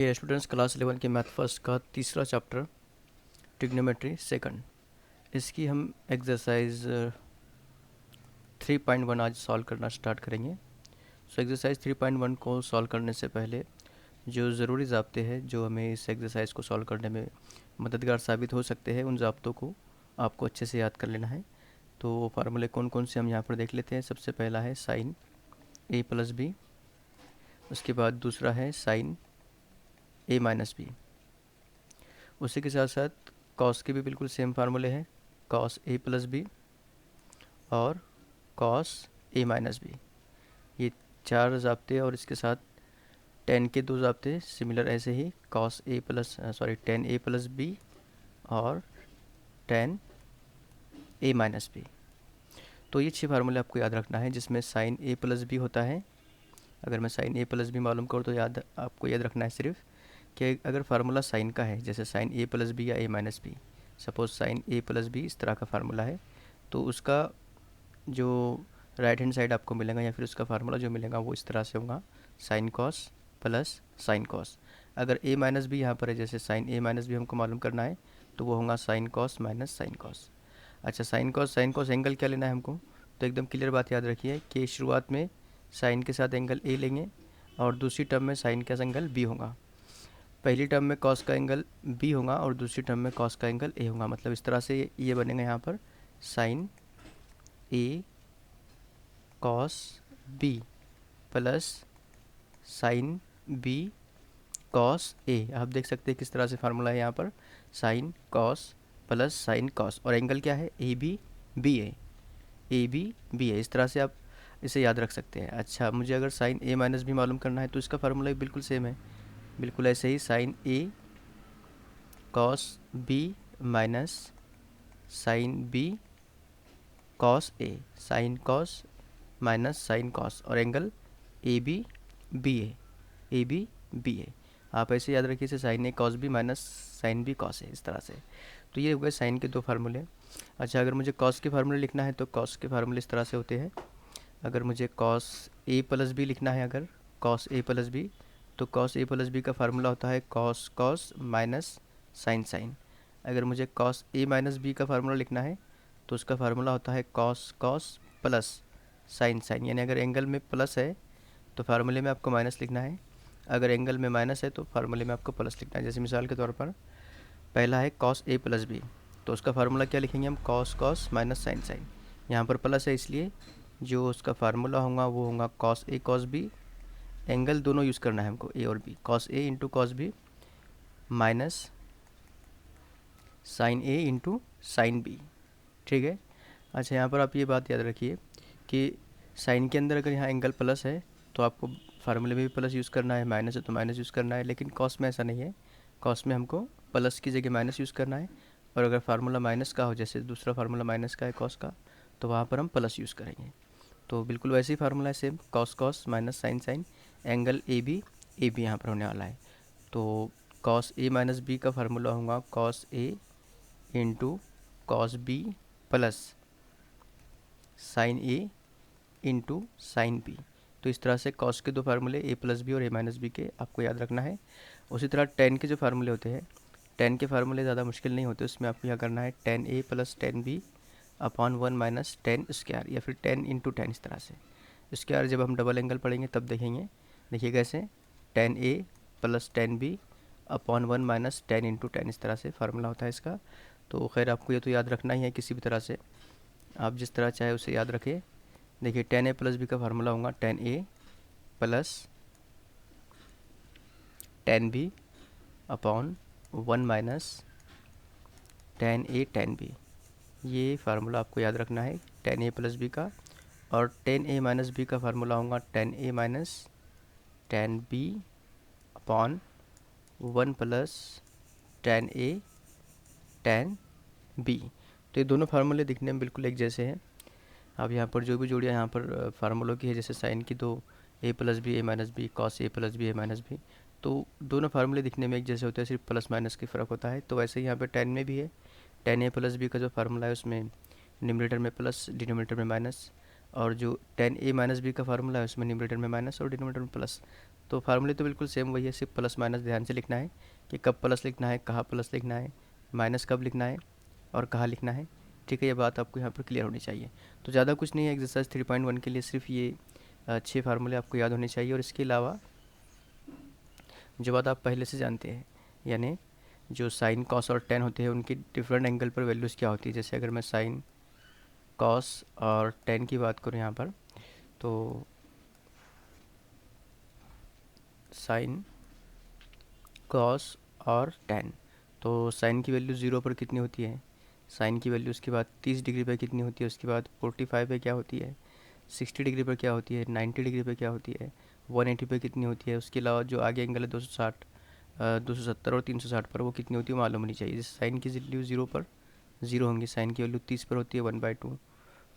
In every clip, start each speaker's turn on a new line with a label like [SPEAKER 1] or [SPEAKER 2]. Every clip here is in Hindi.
[SPEAKER 1] ये स्टूडेंट्स क्लास 11 के मैथ फर्स्ट का तीसरा चैप्टर ट्रिग्नोमेट्री सेकंड, इसकी हम एक्सरसाइज 3.1 आज सॉल्व करना स्टार्ट करेंगे। सो एक्सरसाइज 3.1 को सॉल्व करने से पहले जो ज़रूरी ज़ाब्ते हैं जो हमें इस एक्सरसाइज को सॉल्व करने में मददगार साबित हो सकते हैं, उन ज़ाब्तों को आपको अच्छे से याद कर लेना है। तो फार्मूले कौन कौन से हम यहाँ पर देख लेते हैं। सबसे पहला है साइन ए प्लस बी, उसके बाद दूसरा है साइन ए माइनस बी। उसी के साथ साथ कॉस के भी बिल्कुल सेम फार्मूले हैं, कॉस ए प्लस बी और कॉस ए माइनस बी। ये चार ज़ाब्ते और इसके साथ टेन के दो ज़ाब्ते सिमिलर ऐसे ही, cos A plus tan A plus B और टेन ए माइनस बी। तो ये 6 फार्मूले आपको याद रखना है, जिसमें साइन ए प्लस बी होता है। अगर मैं साइन ए प्लस बी मालूम करूँ तो आपको याद रखना है सिर्फ कि अगर फार्मूला साइन का है, जैसे साइन ए प्लस बी या ए माइनस बी, सपोज साइन ए प्लस बी इस तरह का फार्मूला है, तो उसका जो राइट हैंड साइड आपको मिलेगा या फिर उसका फार्मूला जो मिलेगा वो इस तरह से होगा, sign cos plus sine cos. अगर ए माइनस बी यहाँ पर है, जैसे साइन ए माइनस बी हमको मालूम करना है, तो वो होगा sign cos minus sine cos. अच्छा, साइन कॉस एंगल क्या लेना है हमको, तो एकदम क्लियर बात याद रखिए कि शुरुआत में साइन के साथ एंगल ए लेंगे और दूसरी टर्म में साइन का एंगल बी होगा। पहली टर्म में कॉस का एंगल बी होगा और दूसरी टर्म में कॉस का एंगल ए होगा। मतलब इस तरह से ये बनेगा यहाँ पर sine A cos B plus sine B cos A. आप देख सकते हैं किस तरह से फार्मूला है यहाँ पर, sine cos plus sine cos, और एंगल क्या है, A B B A, A B B A. इस तरह से आप इसे याद रख सकते हैं। अच्छा, मुझे अगर साइन ए माइनस बी मालूम करना है तो इसका फार्मूला बिल्कुल सेम है, बिल्कुल ऐसे ही, sine A cos B minus sine B cos A, sine cos minus sine cos, और angle A B B A B B A. आप ऐसे याद रखिए, इसे sine A cos B minus sine B cos A, इस तरह से। तो ये हो गए साइन के दो फार्मूले। अच्छा, अगर मुझे कॉस के फार्मूले लिखना है तो कॉस के फार्मूले इस तरह से होते हैं। अगर मुझे कॉस ए प्लस बी लिखना है, अगर कॉस ए प्लस बी, तो कॉस ए प्लस बी का फार्मूला होता है cos cos minus sine sine. अगर मुझे कॉस ए माइनस बी का फार्मूला लिखना है तो उसका फार्मूला होता है cos cos plus sine sine. यानी अगर एंगल में प्लस है तो फार्मूले में आपको माइनस लिखना है, अगर एंगल में माइनस है तो फार्मूले में आपको प्लस लिखना है। जैसे मिसाल के तौर पर पहला है कॉस ए प्लस बी, तो उसका फार्मूला क्या लिखेंगे हम, cos cos minus sine sine. यहाँ पर प्लस है इसलिए जो उसका फार्मूला होगा वो होगा cos A cos B. Angle दोनों यूज़ करना है हमको, ए और B, cos A into cos B minus sine A into sine B. ठीक है। अच्छा, यहाँ पर आप ये बात याद रखिए कि साइन के अंदर अगर यहाँ एंगल प्लस है तो आपको फार्मूले में भी प्लस यूज़ करना है, माइनस है तो माइनस यूज़ करना है। लेकिन कॉस में ऐसा नहीं है, कॉस में हमको प्लस की जगह माइनस यूज़ करना है, और अगर फार्मूला माइनस का हो, जैसे दूसरा फार्मूला माइनस का है कॉस का, तो वहाँ पर हम प्लस यूज़ करेंगे। तो बिल्कुल वैसे ही फार्मूला है same, cos cos minus sine sine, angle A B यहाँ पर होने वाला है। तो कॉस ए माइनस बी का फार्मूला होगा cos A into cos B plus sine A into sine B. तो इस तरह से कॉस के दो फार्मूले ए प्लस बी और ए माइनस बी के आपको याद रखना है। उसी तरह टेन के जो फार्मूले होते हैं, टेन के फार्मूले ज़्यादा मुश्किल नहीं होते, उसमें आपको क्या करना है, tan A plus tan B upon one minus tan square, या फिर टेन इंटू टेन, इस तरह से। स्क्वायर जब हम डबल एंगल पढ़ेंगे तब देखेंगे। देखिए कैसे, tan A plus tan B upon one minus tan into tan, इस तरह से फार्मूला होता है इसका। तो खैर आपको ये तो याद रखना ही है, किसी भी तरह से आप जिस तरह चाहे उसे याद रखें। देखिए टेन ए प्लस बी का फार्मूला होगा tan A plus tan B upon one minus tan A tan B. ये फार्मूला आपको याद रखना है टेन ए प्लस बी का। और टेन ए माइनस बी का फार्मूला होगा tan A minus tan B upon one plus tan A tan B. तो ये दोनों फार्मूले दिखने में बिल्कुल एक जैसे हैं। अब यहाँ पर जो भी जोड़ियाँ यहाँ पर फार्मूलों की है, जैसे साइन की दो, ए plus B A minus B, cos A plus B A minus B, तो दोनों फार्मूले दिखने में एक जैसे होते हैं, सिर्फ प्लस माइनस की फ़र्क होता है। तो वैसे ही यहाँ पर टेन में भी है, टेन ए प्लस बी का जो फार्मूला है उसमें न्यूमरेटर में प्लस डिनोमिनेटर में माइनस, और जो टेन ए माइनस बी का फार्मूला है उसमें न्यूमरेटर में माइनस और डिनोमिनेटर में प्लस। तो फार्मूले तो बिल्कुल सेम वही है, सिर्फ प्लस माइनस ध्यान से लिखना है कि कब प्लस लिखना है, कहाँ प्लस लिखना है, माइनस कब लिखना है और कहाँ लिखना है। ठीक है, ये बात आपको यहाँ पर क्लियर होनी चाहिए। तो ज़्यादा कुछ नहीं है एक्सरसाइज 3.1 के लिए, सिर्फ ये 6 फार्मूले आपको याद होने चाहिए। और इसके अलावा जो बात आप पहले से जानते हैं, यानी जो साइन कॉस और टेन होते हैं उनकी डिफरेंट एंगल पर वैल्यूज़ क्या होती है। जैसे अगर मैं साइन कॉस और टेन की बात करूँ यहाँ पर, तो साइन कॉस और टेन, तो साइन की वैल्यू 0 पर कितनी होती है, साइन की वैल्यू उसके बाद 30 डिग्री पर कितनी होती है, उसके बाद 45 पे क्या होती है, 60 डिग्री पर क्या होती है, 90 डिग्री पर क्या होती है, 180 पे कितनी होती है। उसके अलावा जो आगे एंगल है 260, 270 और 360 पर वो कितनी होती है मालूम होनी चाहिए। जैसे साइन की वैल्यू 0 पर 0 होंगी, साइन की वैल्यू 30 पर होती है 1/2,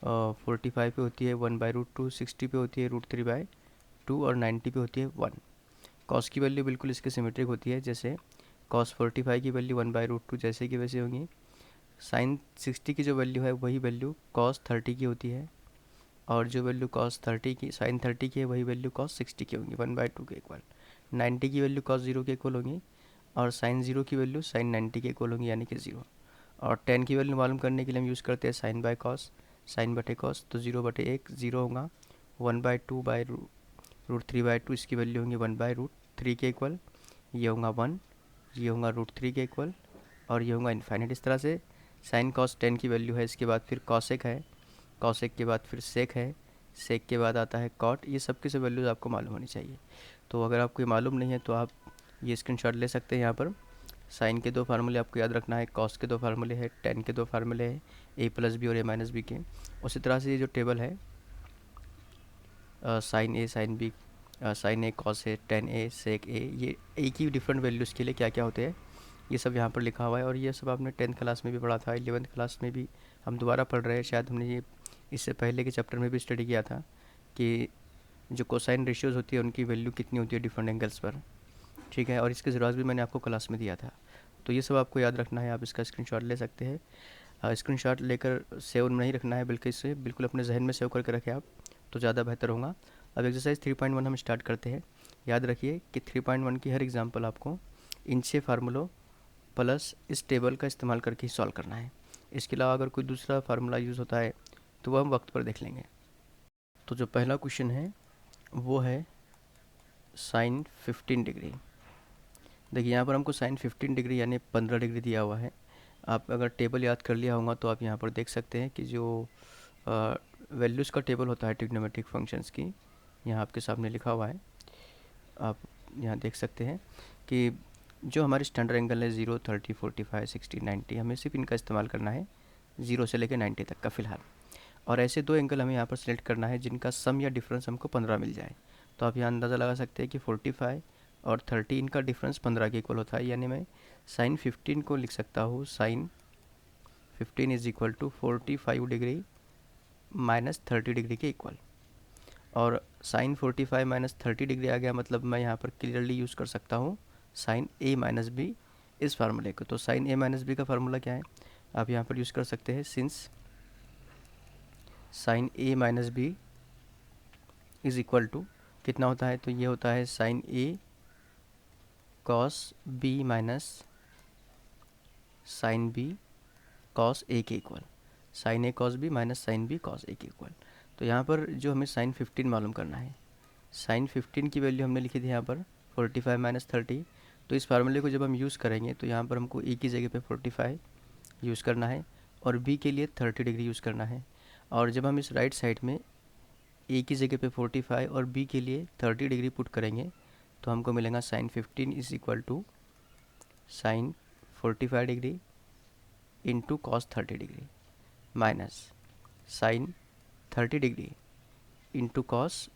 [SPEAKER 1] 45 पे होती है 1/√2, 60 पे होती है √3/2 और 90 पे होती है 1। कॉस की वैल्यू बिल्कुल इसके सिमेट्रिक होती है, जैसे कॉस 45 की वैल्यू 1/√2 जैसे कि वैसे होंगी। साइन 60 की जो वैल्यू है वही वैल्यू कॉस 30 की होती है, और जो वैल्यू कॉस 30 की साइन 30 की है वही वैल्यू कॉस 60 की होंगी 1/2 के इक्वल। 90 की वैल्यू कॉस 0 के इक्वल होंगी, और साइन 0 की वैल्यू साइन 90 के इक्वल होंगी यानी कि 0। और 10 की वैल्यू मालूम करने के लिए हम यूज़ करते हैं साइन बाय कॉस, साइन बटे कॉस, तो 0/1 0 होगा, 1/2/√3/2 इसकी वैल्यू होंगी 1/√3 के इक्वल, ये होगा 1, ये होगा √3 के इक्वल, और ये होगा इन्फाइनाइट। इस तरह से साइन कॉस 10 की वैल्यू है, इसके बाद फिर कॉसेक है, कॉसेक के बाद फिर सेक है, सेक के बाद आता है कॉट। ये सब की सब वैल्यूज़ आपको मालूम होनी चाहिए। तो अगर आपको ये मालूम नहीं है तो आप ये स्क्रीनशॉट ले सकते हैं। यहाँ पर साइन के 2 फार्मूले आपको याद रखना है, कॉस के 2 फार्मूले हैं, टेन के 2 फार्मूले हैं, a+b और a-b के। उसी तरह से ये जो टेबल है sign A sine B, sign A cos A ten ए सेक ए, ये एक ही डिफरेंट वैल्यूज़ के लिए क्या क्या होते हैं ये सब यहाँ पर लिखा हुआ है। और ये सब आपने 10th क्लास में भी पढ़ा था, 11th क्लास में भी हम दोबारा पढ़ रहे हैं, शायद हमने ये इससे पहले के चैप्टर में भी स्टडी किया था कि जो कोसाइन रेशियोज़ होती है उनकी वैल्यू कितनी होती है डिफरेंट एंगल्स पर। ठीक है, और इसके ज़ेरोस भी मैंने आपको क्लास में दिया था। तो ये सब आपको याद रखना है, आप इसका स्क्रीनशॉट ले सकते हैं। स्क्रीनशॉट लेकर सेव नहीं रखना है, बल्कि इसे बिल्कुल अपने जहन में सेव करके रखें आप, तो ज़्यादा बेहतर होगा। अब एक्सरसाइज 3.1 हम स्टार्ट करते हैं। याद रखिए कि 3.1 की हर एग्जांपल आपको इन 6 फार्मूलों प्लस इस टेबल का इस्तेमाल करके ही सॉल्व करना है। इसके अलावा अगर कोई दूसरा फार्मूला यूज़ होता है तो वह हम वक्त पर देख लेंगे। तो जो पहला क्वेश्चन है वो है साइन 15 डिग्री। देखिए यहाँ पर हमको साइन 15 डिग्री यानी 15 डिग्री दिया हुआ है। आप अगर टेबल याद कर लिया होगा तो आप यहाँ पर देख सकते हैं कि जो वैल्यूज़ का टेबल होता है ट्रिग्नोमेट्रिक फंक्शंस की, यहाँ आपके सामने लिखा हुआ है। आप यहाँ देख सकते हैं कि जो हमारे स्टैंडर्ड एंगल है 0, 30, 45, 60, 90, हमें सिर्फ इनका इस्तेमाल करना है 0 से लेकर 90 तक का फ़िलहाल। और ऐसे 2 एंगल हमें यहाँ पर सेलेक्ट करना है जिनका सम या डिफरेंस हमको 15 मिल जाए। तो आप यहाँ अंदाज़ा लगा सकते हैं कि 45 और 30 इनका डिफरेंस 15 के इक्वल होता है, यानी मैं साइन 15 को लिख सकता हूँ sine 15 is equal to 45 degree minus 30 degree के इक्वल। और साइन 45 माइनस 30 डिग्री आ गया, मतलब मैं यहाँ पर क्लियरली यूज़ कर सकता हूँ साइन a माइनस बी इस फार्मूले को। तो साइन a माइनस बी का फार्मूला क्या है आप यहाँ पर यूज़ कर सकते हैं, since sine a minus B is equal to कितना होता है, तो ये होता है sine a cos b minus sine b cos a के equal, sine a cos b minus sine b cos a के इक्वल। तो यहाँ पर जो हमें साइन 15 मालूम करना है, साइन 15 की वैल्यू हमने लिखी थी यहाँ पर 45 माइनस 30। तो इस फार्मूले को जब हम यूज़ करेंगे तो यहाँ पर हमको a की जगह पे 45 यूज़ करना है और b के लिए 30 डिग्री यूज़ करना है। और जब हम इस राइट साइड में a की जगह पे 45 और b के लिए 30 डिग्री पुट करेंगे तो हमको मिलेगा sine 15 is equal to sine 45 degree into cos 30 degree minus sine 30 degree into cos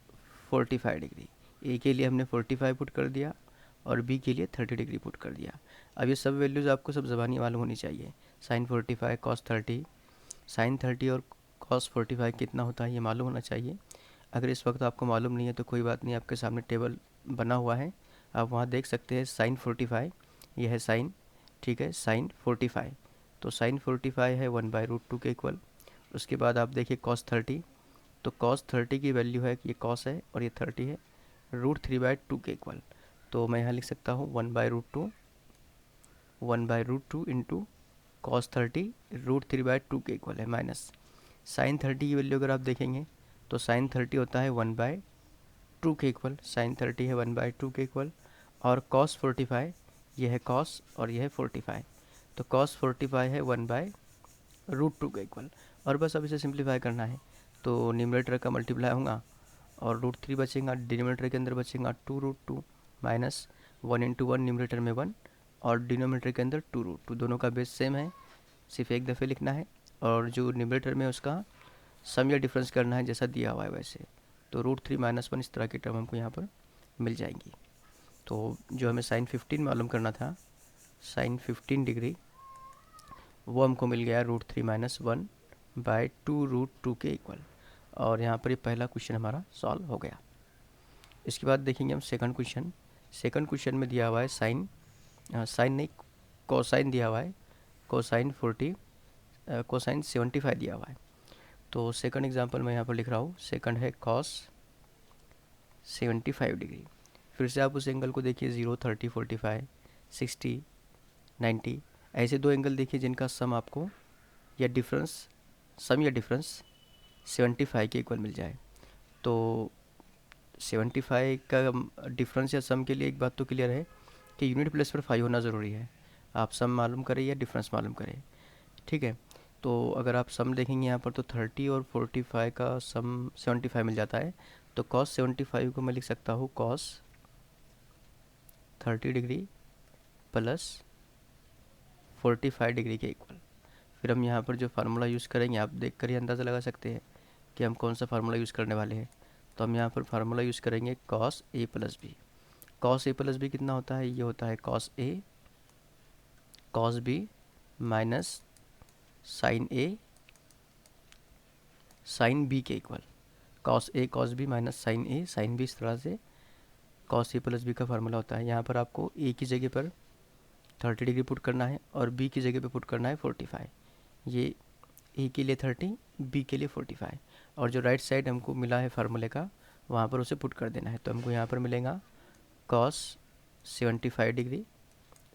[SPEAKER 1] 45 degree. A के लिए हमने 45 पुट कर दिया और बी के लिए 30 डिग्री पुट कर दिया। अब ये सब वैल्यूज़ आपको सब ज़बानी मालूम होनी चाहिए। साइन 45 कॉस 30, साइन 30 और कॉस 45 कितना होता है ये मालूम होना चाहिए। अगर इस वक्त आपको मालूम नहीं है तो कोई बात नहीं, आपके सामने टेबल बना हुआ है, आप वहाँ देख सकते हैं साइन 45, यह है साइन, ठीक है, साइन 45। तो साइन 45 है 1/√2 के इक्वल। उसके बाद आप देखिए कॉस 30, तो कॉस 30 की वैल्यू है कि ये कॉस है और ये 30 है, √3/2 के इक्वल। तो मैं यहाँ लिख सकता हूँ 1/√2 इंटू कॉस 30 √3/2 के इक्वल है, माइनस साइन 30 की वैल्यू अगर आप देखेंगे तो साइन 30 होता है 1/2 के इक्वल, साइन 30 है 1/2 के इक्वल। और कॉस 45, यह है कॉस और यह है 45, तो कॉस 45 है 1/√2 के इक्वल। और बस अब इसे सिंप्लीफाई करना है, तो न्यूमरेटर का मल्टीप्लाई होगा और √3 बचेगा, डिनोमिनेटर के अंदर बचेगा 2√2 माइनस 1 इंटू 1, न्यूमरेटर में 1 और डिनोमिनेटर के अंदर 2√2, दोनों का बेस सेम है, सिर्फ एक दफ़े लिखना है। और जो न्यूमरेटर में उसका सम या डिफरेंस करना है जैसा दिया हुआ है वैसे। तो √3 - 1 इस तरह की टर्म हमको यहाँ पर मिल जाएंगी। तो जो हमें साइन 15 मालूम करना था, साइन 15 डिग्री, वो हमको मिल गया √3 - 1/2√2 के इक्वल। और यहाँ पर ये पहला क्वेश्चन हमारा सॉल्व हो गया। इसके बाद देखेंगे हम सेकंड क्वेश्चन। सेकंड क्वेश्चन में दिया हुआ है साइन, साइन नहीं, कोसाइन दिया हुआ है, कोसाइन 75 दिया हुआ है। तो सेकंड एग्जांपल मैं यहाँ पर लिख रहा हूँ, सेकंड है कॉस 75 डिग्री। फिर से आप उस एंगल को देखिए, 0, 30, 45, 60, 90, ऐसे दो एंगल देखिए जिनका सम आपको या डिफरेंस, सम या डिफरेंस 75 के इक्वल मिल जाए। तो 75 का डिफरेंस या सम के लिए एक बात तो क्लियर है कि यूनिट प्लेस पर 5 होना ज़रूरी है। आप सम मालूम करें या डिफरेंस मालूम करें, ठीक है। तो अगर आप सम देखेंगे यहाँ पर तो 30 और 45 का सम 75 मिल जाता है। तो कॉस 75 को मैं लिख सकता हूँ कॉस 30 डिग्री प्लस 45 डिग्री के इक्वल। फिर हम यहाँ पर जो फार्मूला यूज़ करेंगे, आप देख कर ही अंदाज़ा लगा सकते हैं कि हम कौन सा फार्मूला यूज़ करने वाले हैं। तो हम यहाँ पर फार्मूला यूज़ करेंगे cos A plus B. Cos A plus B कितना होता है, ये होता है cos A cos B minus sine A sine B के equal. Cos A cos B minus sine A sine B, इस तरह से कॉस ए प्लस बी का फार्मूला होता है। यहाँ पर आपको ए की जगह पर 30 डिग्री पुट करना है और बी की जगह पे पुट करना है 45। ये ए के लिए 30, बी के लिए 45, और जो राइट साइड हमको मिला है फार्मूले का वहाँ पर उसे पुट कर देना है। तो हमको यहाँ पर मिलेगा cos 75 degree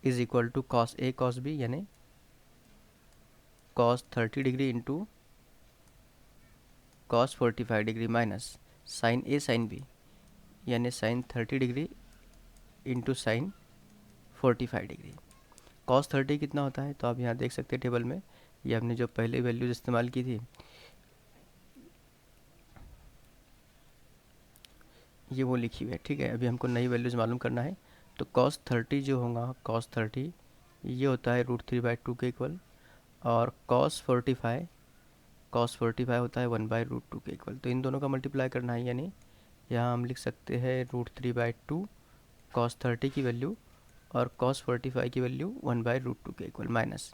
[SPEAKER 1] is equal to cos A cos B, यानी cos 30 degree into cos 45 degree minus sine A sine B, यानी sine 30 degree into sine 45 degree. Cos 30 कितना होता है, तो आप यहाँ देख सकते हैं टेबल में, ये हमने जो पहले वैल्यूज इस्तेमाल की थी ये वो लिखी हुई है, ठीक है। अभी हमको नई वैल्यूज़ मालूम करना है। तो कॉस 30 जो होगा, कॉस 30 ये होता है √3/2 के इक्वल, और कॉस 45 होता है 1/√2 के इक्वल। तो इन दोनों का मल्टीप्लाई करना है, यानी यहाँ हम लिख सकते हैं √3/2 कॉस 30 की वैल्यू और कॉस 45 की वैल्यू 1/√2 के इक्वल, माइनस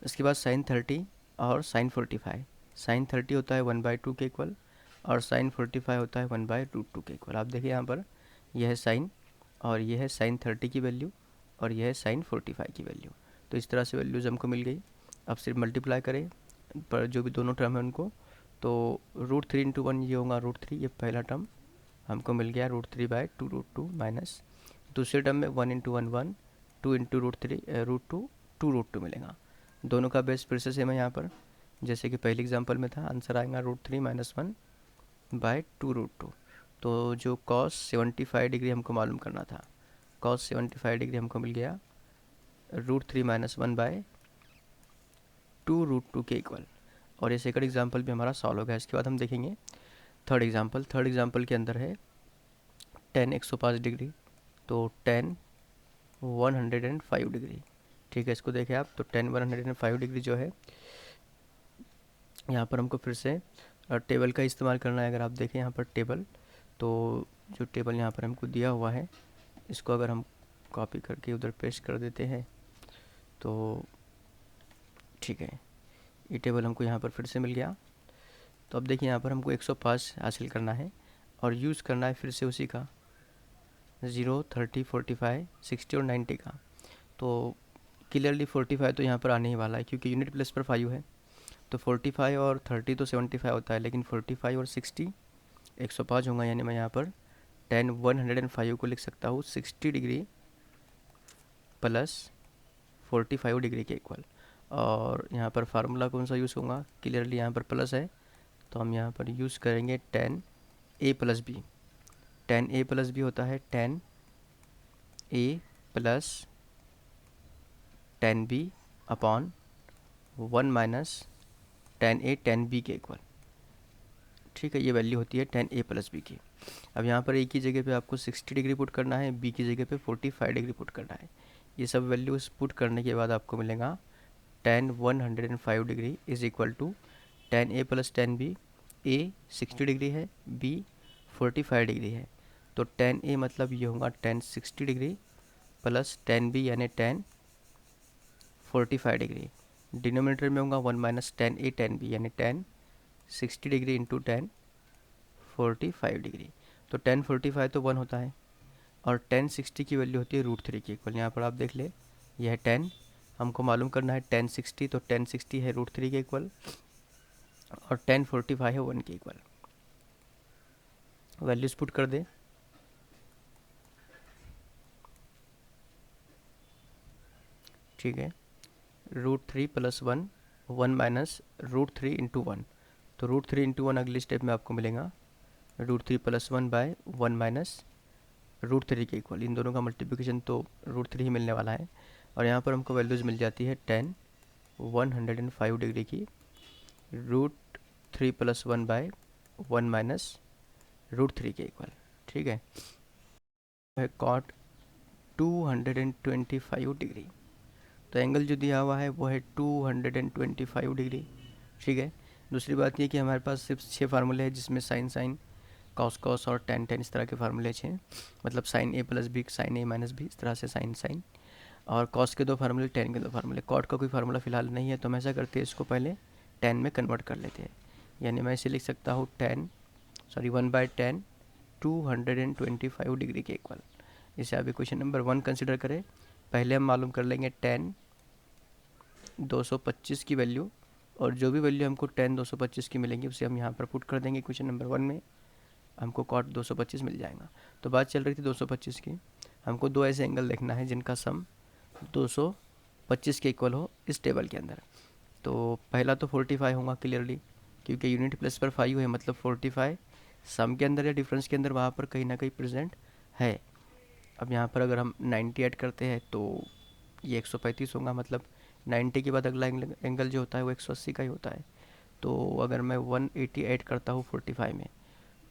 [SPEAKER 1] उसके बाद साइन 30 और साइन 45। साइन 30 होता है 1/2 के इक्वल और साइन 45 होता है 1/√2 के इक्वल। आप देखिए यहाँ पर यह है साइन और यह है साइन 30 की वैल्यू और यह है साइन 45 की वैल्यू। तो इस तरह से वैल्यूज़ हमको मिल गई। अब सिर्फ मल्टीप्लाई करें पर जो भी दोनों टर्म है उनको, तो √3 इंटू 1 ये होगा √3, ये पहला टर्म हमको मिल गया √3/2√2 माइनस दूसरे टर्म में 1 इंटू 1 1, 2 इंटू √2 2√2 मिलेगा। दोनों का बेस फिर से सेम है यहाँ पर, जैसे कि पहले एग्जांपल में था, आंसर आएगा √3 - 1/2√2। तो जो कॉस 75 डिग्री हमको मालूम करना था, कॉस 75 डिग्री हमको मिल गया √3 - 1/2√2 के इक्वल। और ये सेकंड एग्जांपल भी हमारा सॉल्व हो गया। इसके बाद हम देखेंगे थर्ड एग्जांपल। थर्ड एग्जांपल के अंदर है tan 105 डिग्री, तो tan 105 डिग्री, ठीक है। इसको देखें आप, तो tan 105 डिग्री जो है यहाँ पर हमको फिर से टेबल का इस्तेमाल करना है। अगर आप देखें यहाँ पर टेबल, तो जो टेबल यहाँ पर हमको दिया हुआ है इसको अगर हम कॉपी करके उधर पेस्ट कर देते हैं तो ठीक है, ये टेबल हमको यहाँ पर फिर से मिल गया। तो अब देखिए यहाँ पर हमको 105 हासिल करना है और यूज़ करना है फिर से उसी का 0, 30, 45, 60 और 90 का। तो क्लियरली 45 तो यहाँ पर आने ही वाला है क्योंकि यूनिट प्लेस पर 5 है। तो 45 और 30 तो 75 होता है, लेकिन 45 और 60 105 होगा, यानी मैं यहाँ पर tan 105 को लिख सकता हूँ 60 डिग्री प्लस 45 डिग्री के इक्वल। और यहाँ पर फार्मूला कौन सा यूज़ होगा, क्लियरली यहाँ पर प्लस है तो हम यहाँ पर यूज़ करेंगे tan a plus B. tan a plus B होता है tan a plus tan b upon 1 minus tan a tan b के इक्वल। ठीक है, ये वैल्यू होती है tan a प्लस बी की। अब यहाँ पर a की जगह पे आपको 60 डिग्री पुट करना है, b की जगह पे 45 डिग्री पुट करना है। ये सब वैल्यूज़ पुट करने के बाद आपको मिलेगा tan 105 degree is equal to tan a plus tan b। a 60 degree है, b 45 डिग्री है, तो tan a मतलब ये होगा tan 60 degree plus tan b यानी tan 45 डिग्री। डिनोमिनेटर में होगा 1 minus tan a tan b यानी tan 60 degree into tan 45 degree. तो tan 45 तो 1 होता है और tan 60 की वैल्यू होती है √3 की इक्वल। यहाँ पर आप देख ले, यह है tan, हमको मालूम करना है tan 60, तो tan 60 है √3 के इक्वल और tan 45 है 1 के इक्वल। वैल्यूज पुट कर दे। ठीक है, √3 प्लस 1, 1 माइनस √3 इंटू 1, तो √3 इंटू 1 अगले स्टेप में आपको मिलेगा √3 प्लस 1 बाय 1 माइनस √3 के इक्वल। इन दोनों का मल्टीप्लिकेशन तो √3 ही मिलने वाला है और यहाँ पर हमको वैल्यूज़ मिल जाती है tan 105 डिग्री की √3 प्लस 1 बाय 1 माइनस √3 के इक्वल। ठीक है, cot 225 डिग्री, तो एंगल जो दिया हुआ है वो है 225 डिग्री। ठीक है, दूसरी बात ये कि हमारे पास सिर्फ 6 फार्मूले हैं जिसमें साइन साइन, कॉस कॉस और टेन टेन इस तरह के फार्मूले हैं। मतलब साइन ए प्लस बी, साइन ए माइनस बी, इस तरह से साइन साइन, और कॉस के 2 फार्मूले, टेन के 2 फार्मूले। कॉट का कोई फार्मूला फिलहाल नहीं है तो हम ऐसा करते हैं, इसको पहले टेन में कन्वर्ट कर लेते हैं। यानी मैं इसे लिख सकता हूँ 1/10 225 डिग्री के इक्वल। इसे अभी क्वेश्चन नंबर 1 कंसिडर करें। पहले हम मालूम कर लेंगे tan 225 की वैल्यू, और जो भी वैल्यू हमको tan 225 की मिलेंगी उसे हम यहाँ पर पुट कर देंगे क्वेश्चन नंबर 1 में, हमको cot 225 मिल जाएगा। तो बात चल रही थी 225 की, हमको 2 ऐसे एंगल देखना है जिनका सम 225 के इक्वल हो इस टेबल के अंदर। तो पहला तो 45 होगा क्लियरली, क्योंकि यूनिट प्लेस पर 5 है, मतलब 45 सम के अंदर या डिफरेंस के अंदर वहाँ पर कहीं ना कहीं प्रेजेंट है। अब यहाँ पर अगर हम 90 ऐड करते हैं तो ये 135 होगा, मतलब 90 के बाद अगला एंगल जो होता है वो 180 का ही होता है। तो अगर मैं 180 ऐड करता हूँ 45 में,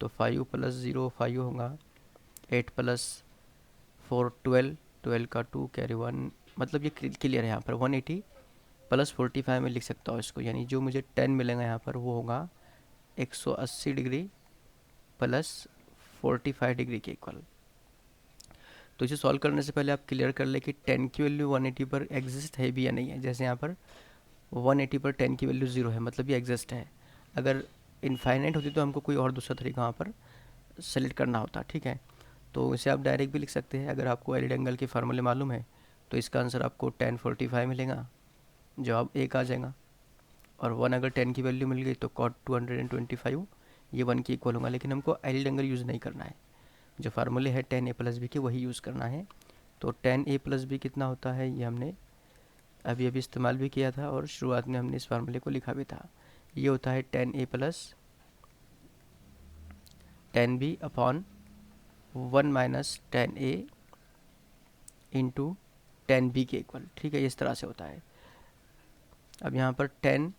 [SPEAKER 1] तो 5 प्लस 0 5 होगा, 8 प्लस 4 12, 12 का 2 कैरी 1, मतलब ये क्लियर है। यहाँ पर 180 प्लस 45 में लिख सकता हूँ इसको, यानी जो मुझे 10 मिलेगा यहाँ पर वो होगा 180 डिग्री प्लस 45 डिग्री के इक्वल। तो इसे सॉल्व करने से पहले आप क्लियर कर ले कि 10 की वैल्यू 180 पर एग्जिस्ट है भी या नहीं है। जैसे यहाँ पर 180 पर 10 की वैल्यू 0 है, मतलब ये एग्जिस्ट है। अगर इनफाइनाइट होती तो हमको कोई और दूसरा तरीका वहाँ पर सेलेक्ट करना होता। ठीक है, तो इसे आप डायरेक्ट भी लिख सकते हैं। अगर आपको एलिड एंगल के फार्मूले मालूम है तो इसका आंसर आपको tan 45 मिलेगा, जवाब एक आ जाएगा। और 1 अगर 10 की वैल्यू मिल गई तो cot 225 ये 1 के इक्वल होगा। लेकिन हमको एलिड एंगल यूज़ नहीं करना है, जो फार्मूले है tan a प्लस बी के वही यूज़ करना है। तो tan a प्लस बी कितना होता है ये हमने अभी अभी इस्तेमाल भी किया था और शुरुआत में हमने इस फार्मूले को लिखा भी था। ये होता है tan a plus tan b upon 1 minus tan a into tan b के इक्वल। ठीक है, इस तरह से होता है। अब यहाँ पर tan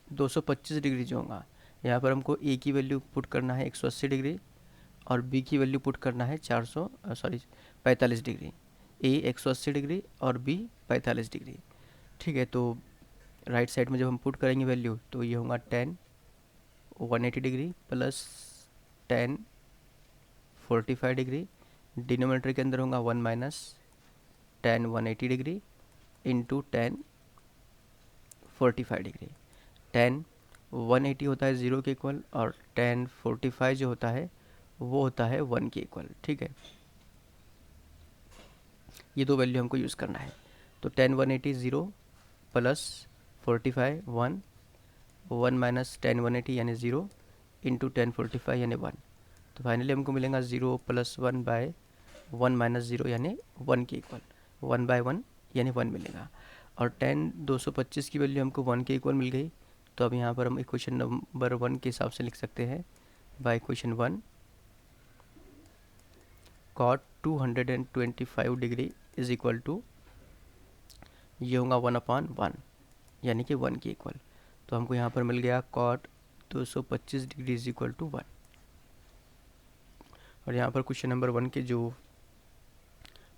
[SPEAKER 1] 225 डिग्री जो होगा, यहाँ पर हमको a की वैल्यू पुट करना है 180 डिग्री और b की वैल्यू पुट करना है 45 डिग्री। a 180 डिग्री और b 45 डिग्री। ठीक है, तो राइट साइड में जब हम पुट करेंगे वैल्यू तो ये होगा tan 180 degree plus tan 45 degree, denominator के अंदर होगा 1 minus tan 180 degree into tan 45 degree. tan 180 होता है 0 के इक्वल और tan 45 जो होता है वो होता है 1 के इक्वल। ठीक है, ये दो वैल्यू हमको यूज़ करना है। तो tan 180 0 प्लस 45 1, 1 माइनस tan 180 यानी 0 इंटू 1045 यानी 1। तो फाइनली हमको मिलेगा 0 + 1 बाय 1 - 0 यानी 1 के इक्वल, 1 बाय 1 यानी 1 मिलेगा। और 225 की वैल्यू हमको 1 के इक्वल मिल गई। तो अब यहाँ पर हम इक्वेशन नंबर 1 के हिसाब से लिख सकते हैं, by equation 1 cot 225 degree is equal to, ये होगा 1/1 यानी कि 1 के इक्वल। तो हमको यहाँ पर मिल गया cot 225 degree is equal to 1। और यहाँ पर क्वेश्चन नंबर 1 के जो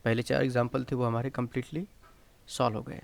[SPEAKER 1] पहले 4 एग्जाम्पल थे वो हमारे कम्प्लीटली सॉल्व हो गए।